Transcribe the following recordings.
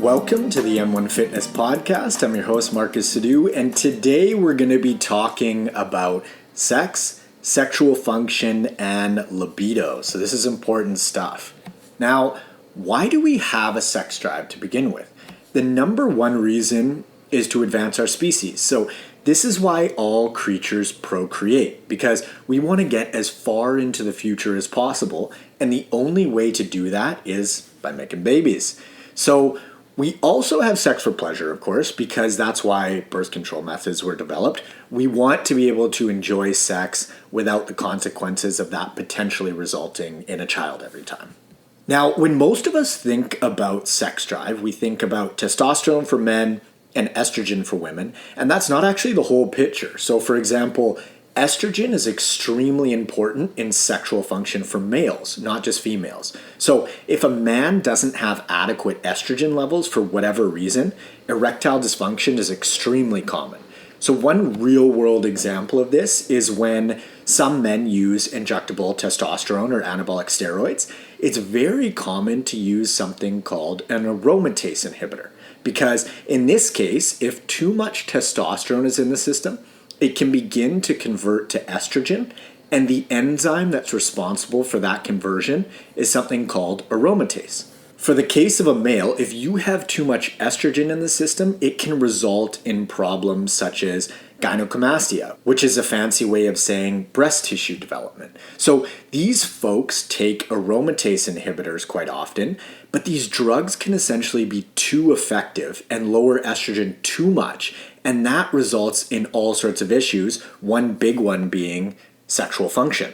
Welcome to the M1 Fitness Podcast. I'm your host, Marcus Sadu, and today we're going to be talking about sex, sexual function, and libido. So this is important stuff. Now, why do we have a sex drive to begin with? The number one reason is to advance our species. So this is why all creatures procreate, because we want to get as far into the future as possible, and the only way to do that is by making babies. So we also have sex for pleasure, of course, because that's why birth control methods were developed. We want to be able to enjoy sex without the consequences of that potentially resulting in a child every time. Now, when most of us think about sex drive, we think about testosterone for men and estrogen for women, and that's not actually the whole picture. So, for example, estrogen is extremely important in sexual function for males, not just females. So if a man doesn't have adequate estrogen levels for whatever reason, erectile dysfunction is extremely common. So one real-world example of this is when some men use injectable testosterone or anabolic steroids. It's very common to use something called an aromatase inhibitor, because in this case, if too much testosterone is in the system, it can begin to convert to estrogen, and the enzyme that's responsible for that conversion is something called aromatase. For the case of a male, if you have too much estrogen in the system, it can result in problems such as gynecomastia, which is a fancy way of saying breast tissue development. So these folks take aromatase inhibitors quite often, but these drugs can essentially be too effective and lower estrogen too much, and that results in all sorts of issues, one big one being sexual function.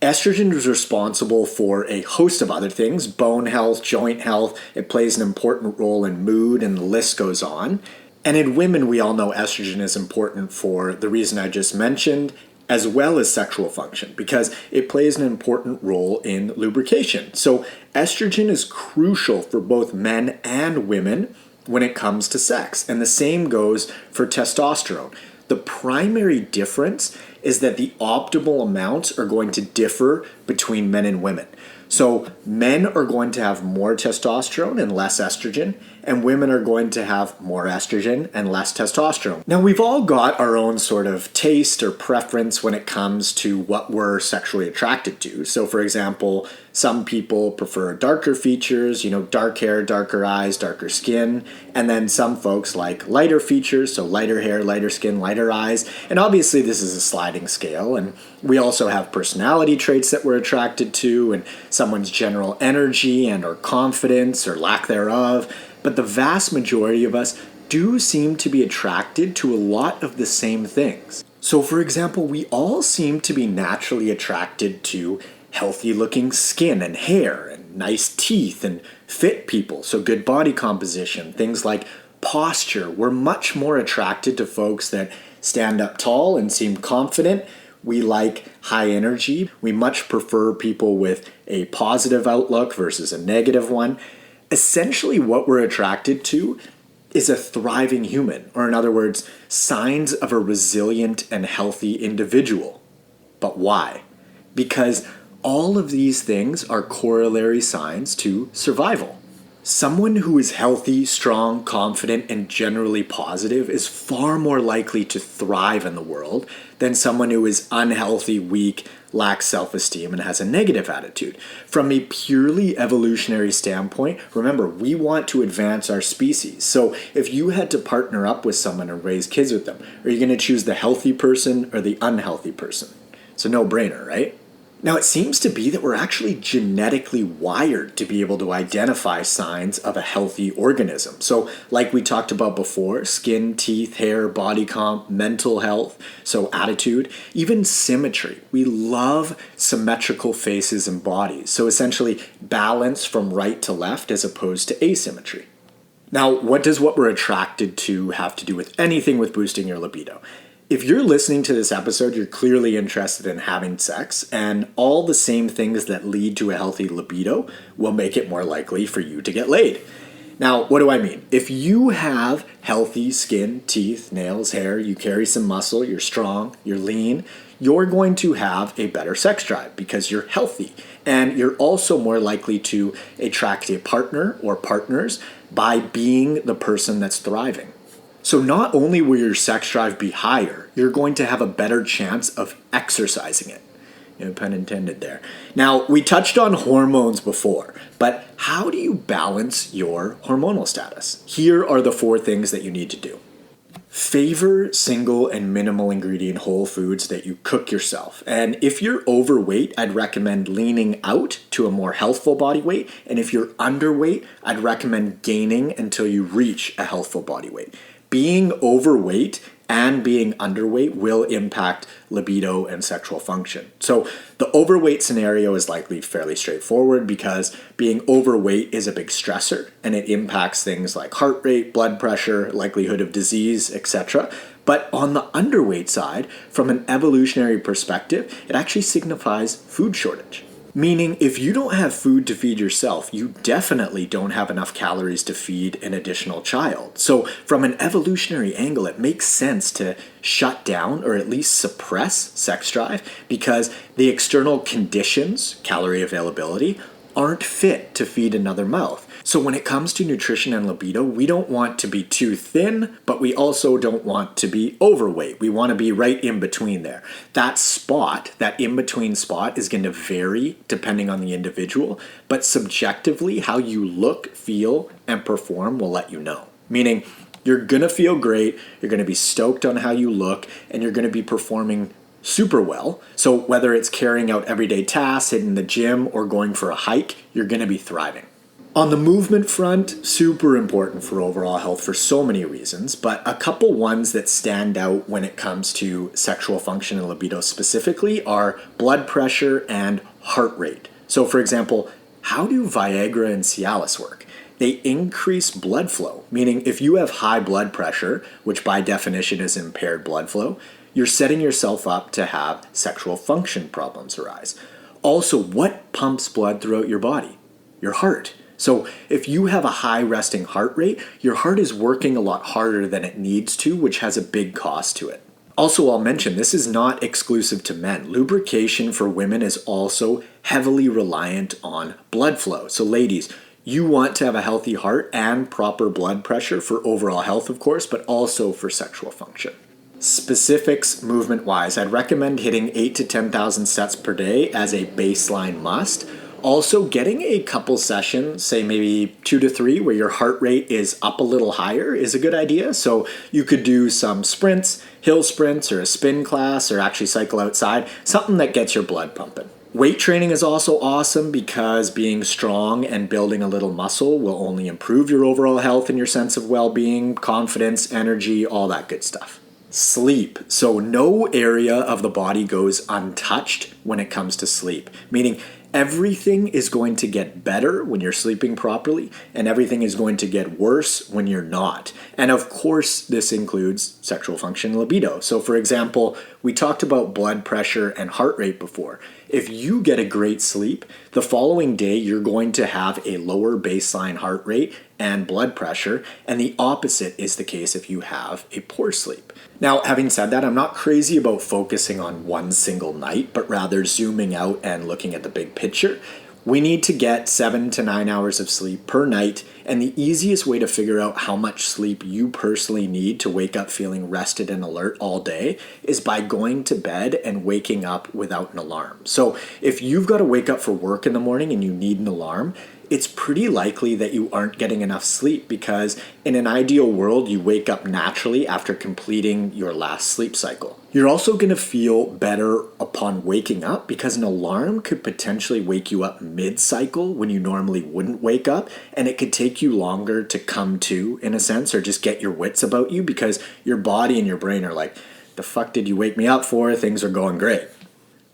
Estrogen is responsible for a host of other things, bone health, joint health. It plays an important role in mood, and the list goes on. And in women, we all know estrogen is important for the reason I just mentioned, as well as sexual function, because it plays an important role in lubrication. So estrogen is crucial for both men and women when it comes to sex. And the same goes for testosterone. The primary difference is that the optimal amounts are going to differ between men and women. So men are going to have more testosterone and less estrogen, and women are going to have more estrogen and less testosterone. Now, we've all got our own sort of taste or preference when it comes to what we're sexually attracted to. So, for example, some people prefer darker features, dark hair, darker eyes, darker skin, and then some folks like lighter features, so lighter hair, lighter skin, lighter eyes. And obviously this is a sliding scale, and we also have personality traits that we're attracted to, and someone's general energy and or confidence or lack thereof. But the vast majority of us do seem to be attracted to a lot of the same things. So for example, we all seem to be naturally attracted to healthy looking skin and hair and nice teeth and fit people, so good body composition, things like posture. We're much more attracted to folks that stand up tall and seem confident. We like high energy. We much prefer people with a positive outlook versus a negative one. Essentially, what we're attracted to is a thriving human, or in other words, signs of a resilient and healthy individual. But why? Because all of these things are corollary signs to survival. Someone who is healthy, strong, confident, and generally positive is far more likely to thrive in the world than someone who is unhealthy, weak, lacks self-esteem, and has a negative attitude. From a purely evolutionary standpoint, remember, we want to advance our species. So if you had to partner up with someone and raise kids with them, are you going to choose the healthy person or the unhealthy person? It's a no-brainer, right? Now, it seems to be that we're actually genetically wired to be able to identify signs of a healthy organism. So like we talked about before, skin, teeth, hair, body comp, mental health, so attitude, even symmetry. We love symmetrical faces and bodies. So essentially balance from right to left as opposed to asymmetry. Now, what does what we're attracted to have to do with anything with boosting your libido? If you're listening to this episode, you're clearly interested in having sex, and all the same things that lead to a healthy libido will make it more likely for you to get laid. Now, what do I mean? If you have healthy skin, teeth, nails, hair, you carry some muscle, you're strong, you're lean, you're going to have a better sex drive because you're healthy. And you're also more likely to attract a partner or partners by being the person that's thriving. So not only will your sex drive be higher, you're going to have a better chance of exercising it. No pun intended there. Now, we touched on hormones before, but how do you balance your hormonal status? Here are the 4 things that you need to do. Favor single and minimal ingredient whole foods that you cook yourself. And if you're overweight, I'd recommend leaning out to a more healthful body weight. And if you're underweight, I'd recommend gaining until you reach a healthful body weight. Being overweight and being underweight will impact libido and sexual function. So the overweight scenario is likely fairly straightforward because being overweight is a big stressor and it impacts things like heart rate, blood pressure, likelihood of disease, etc. But on the underweight side, from an evolutionary perspective, it actually signifies food shortage. Meaning, if you don't have food to feed yourself, you definitely don't have enough calories to feed an additional child. So from an evolutionary angle, it makes sense to shut down or at least suppress sex drive because the external conditions, calorie availability, aren't fit to feed another mouth. So when it comes to nutrition and libido, we don't want to be too thin, but we also don't want to be overweight. We want to be right in between there. That spot, that in-between spot is going to vary depending on the individual, but subjectively, how you look, feel, and perform will let you know. Meaning, you're going to feel great, you're going to be stoked on how you look, and you're going to be performing super well. So whether it's carrying out everyday tasks, hitting the gym, or going for a hike, you're going to be thriving. On the movement front, super important for overall health for so many reasons, but a couple ones that stand out when it comes to sexual function and libido specifically are blood pressure and heart rate. So for example, how do Viagra and Cialis work? They increase blood flow, meaning if you have high blood pressure, which by definition is impaired blood flow, you're setting yourself up to have sexual function problems arise. Also, what pumps blood throughout your body? Your heart. So if you have a high resting heart rate, your heart is working a lot harder than it needs to, which has a big cost to it. Also, I'll mention this is not exclusive to men. Lubrication for women is also heavily reliant on blood flow. So ladies, you want to have a healthy heart and proper blood pressure for overall health, of course, but also for sexual function. Specifics movement-wise, I'd recommend hitting 8,000 to 10,000 sets per day as a baseline must. Also, getting a couple sessions, say maybe 2 to 3, where your heart rate is up a little higher is a good idea. So you could do some sprints, hill sprints, or a spin class, or actually cycle outside, something that gets your blood pumping. Weight training is also awesome because being strong and building a little muscle will only improve your overall health and your sense of well-being, confidence, energy, all that good stuff. Sleep. So no area of the body goes untouched when it comes to sleep, meaning everything is going to get better when you're sleeping properly, and everything is going to get worse when you're not. And of course, this includes sexual function and libido. So for example, we talked about blood pressure and heart rate before. If you get a great sleep, the following day you're going to have a lower baseline heart rate and blood pressure, and the opposite is the case if you have a poor sleep. Now, having said that, I'm not crazy about focusing on one single night, but rather zooming out and looking at the big picture. We need to get 7 to 9 hours of sleep per night, and the easiest way to figure out how much sleep you personally need to wake up feeling rested and alert all day is by going to bed and waking up without an alarm. So if you've got to wake up for work in the morning and you need an alarm, it's pretty likely that you aren't getting enough sleep because in an ideal world, you wake up naturally after completing your last sleep cycle. You're also going to feel better upon waking up because an alarm could potentially wake you up mid-cycle when you normally wouldn't wake up, and it could take you longer to come to, in a sense, or just get your wits about you because your body and your brain are like, the fuck did you wake me up for? Things are going great.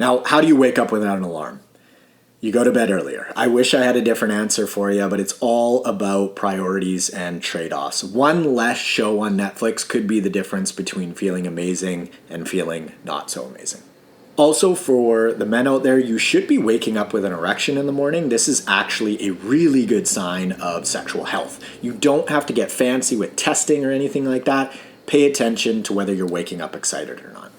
Now, how do you wake up without an alarm? You go to bed earlier. I wish I had a different answer for you, but it's all about priorities and trade-offs. One less show on Netflix could be the difference between feeling amazing and feeling not so amazing. Also, for the men out there, you should be waking up with an erection in the morning. This is actually a really good sign of sexual health. You don't have to get fancy with testing or anything like that. Pay attention to whether you're waking up excited or not.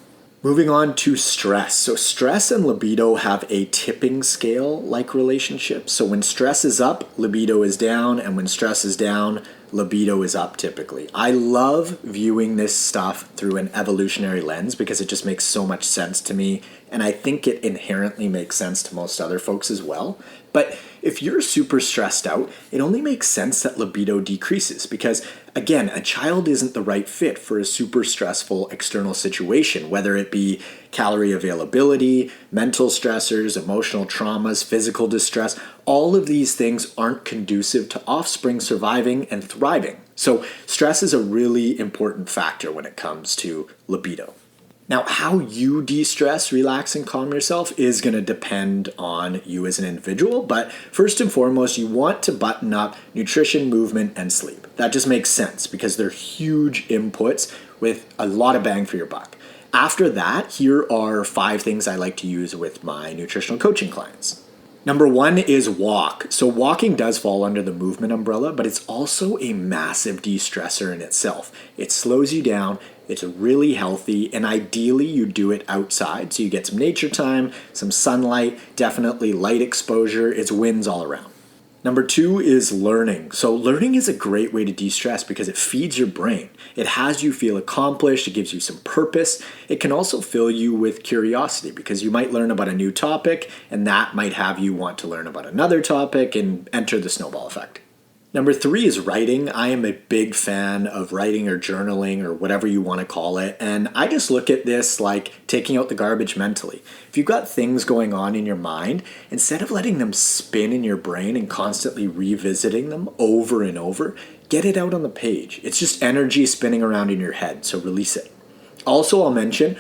Moving on to stress. So stress and libido have a tipping scale like relationship. So when stress is up, libido is down, and when stress is down, libido is up typically. I love viewing this stuff through an evolutionary lens because it just makes so much sense to me, and I think it inherently makes sense to most other folks as well. But if you're super stressed out, it only makes sense that libido decreases because, again, a child isn't the right fit for a super stressful external situation, whether it be calorie availability, mental stressors, emotional traumas, physical distress. All of these things aren't conducive to offspring surviving and thriving. So stress is a really important factor when it comes to libido. Now, how you de-stress, relax, and calm yourself is going to depend on you as an individual, but first and foremost, you want to button up nutrition, movement, and sleep. That just makes sense because they're huge inputs with a lot of bang for your buck. After that, here are 5 things I like to use with my nutritional coaching clients. Number 1 is walk. So walking does fall under the movement umbrella, but it's also a massive de-stressor in itself. It slows you down, it's really healthy, and ideally you do it outside so you get some nature time, some sunlight, definitely light exposure. It's wins all around. Number 2 is learning. So learning is a great way to de-stress because it feeds your brain. It has you feel accomplished, it gives you some purpose. It can also fill you with curiosity because you might learn about a new topic and that might have you want to learn about another topic and enter the snowball effect. Number 3 is writing. I am a big fan of writing or journaling or whatever you want to call it. And I just look at this like taking out the garbage mentally. If you've got things going on in your mind, instead of letting them spin in your brain and constantly revisiting them over and over, get it out on the page. It's just energy spinning around in your head, so release it. Also, I'll mention,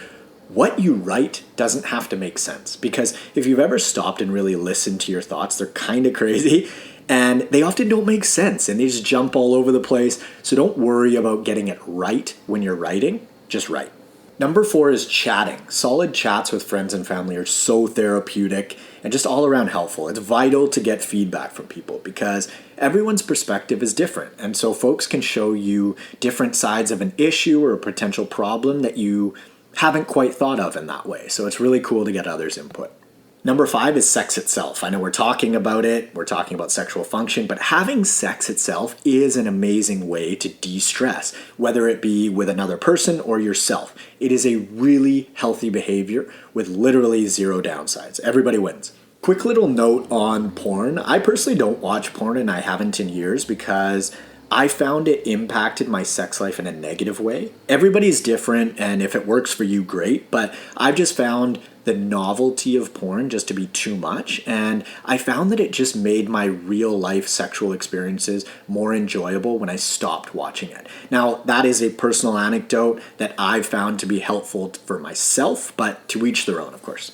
what you write doesn't have to make sense because if you've ever stopped and really listened to your thoughts, they're kind of crazy. And they often don't make sense and they just jump all over the place. So don't worry about getting it right when you're writing, just write. Number 4 is chatting. Solid chats with friends and family are so therapeutic and just all around helpful. It's vital to get feedback from people because everyone's perspective is different. And so folks can show you different sides of an issue or a potential problem that you haven't quite thought of in that way. So it's really cool to get others' input. Number 5 is sex itself. I know we're talking about it, we're talking about sexual function, but having sex itself is an amazing way to de-stress, whether it be with another person or yourself. It is a really healthy behavior with literally 0 downsides. Everybody wins. Quick little note on porn. I personally don't watch porn and I haven't in years because I found it impacted my sex life in a negative way. Everybody's different and if it works for you, great, but I've just found the novelty of porn just to be too much, and I found that it just made my real life sexual experiences more enjoyable when I stopped watching it. Now, that is a personal anecdote that I've found to be helpful for myself, but to each their own, of course.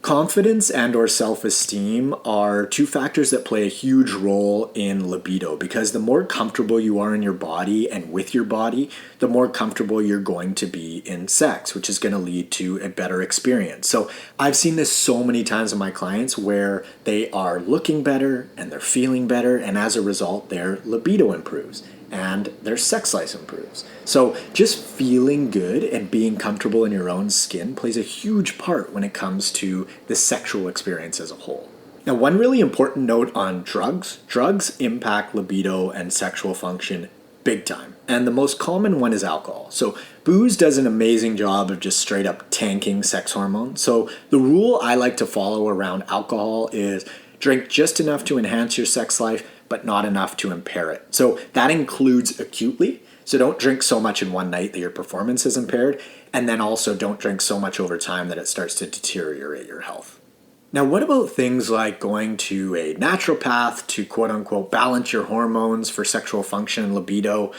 Confidence and or self-esteem are 2 factors that play a huge role in libido because the more comfortable you are in your body and with your body, the more comfortable you're going to be in sex, which is going to lead to a better experience. So I've seen this so many times with my clients where they are looking better and they're feeling better, and as a result, their libido improves and their sex life improves. So just feeling good and being comfortable in your own skin plays a huge part when it comes to the sexual experience as a whole. Now, one really important note on drugs. Drugs impact libido and sexual function big time. And the most common one is alcohol. So booze does an amazing job of just straight up tanking sex hormones. So the rule I like to follow around alcohol is drink just enough to enhance your sex life, but not enough to impair it. So that includes acutely. So don't drink so much in one night that your performance is impaired. And then also don't drink so much over time that it starts to deteriorate your health. Now, what about things like going to a naturopath to quote unquote balance your hormones for sexual function and libido?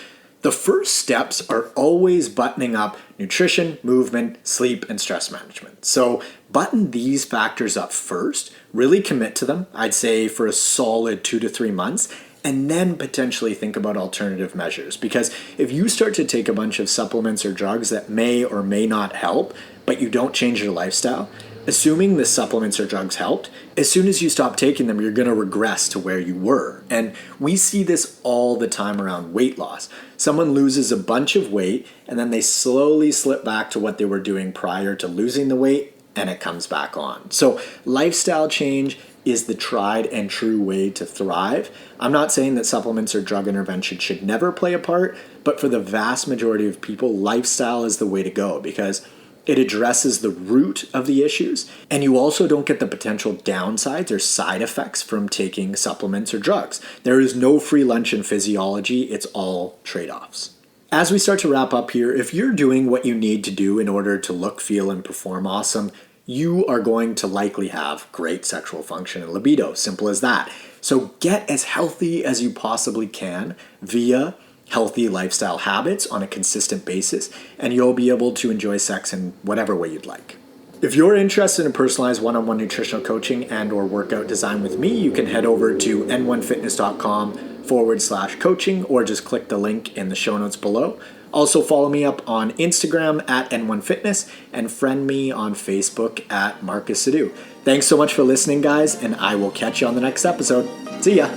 The first steps are always buttoning up nutrition, movement, sleep, and stress management. So button these factors up first, really commit to them, I'd say for a solid 2 to 3 months, and then potentially think about alternative measures. Because if you start to take a bunch of supplements or drugs that may or may not help, but you don't change your lifestyle, assuming the supplements or drugs helped, as soon as you stop taking them, you're going to regress to where you were. And we see this all the time around weight loss. Someone loses a bunch of weight and then they slowly slip back to what they were doing prior to losing the weight, and it comes back on. So lifestyle change is the tried and true way to thrive. I'm not saying that supplements or drug intervention should never play a part, but for the vast majority of people, lifestyle is the way to go because it addresses the root of the issues, and you also don't get the potential downsides or side effects from taking supplements or drugs. There is no free lunch in physiology, it's all trade-offs. As we start to wrap up here, if you're doing what you need to do in order to look, feel, and perform awesome, you are going to likely have great sexual function and libido. Simple as that. So get as healthy as you possibly can via healthy lifestyle habits on a consistent basis, and you'll be able to enjoy sex in whatever way you'd like. If you're interested in personalized one-on-one nutritional coaching and or workout design with me, you can head over to n1fitness.com/coaching or just click the link in the show notes below. Also follow me up on Instagram at N1Fitness and friend me on Facebook at Marcus Sadu. Thanks so much for listening, guys, and I will catch you on the next episode. See ya.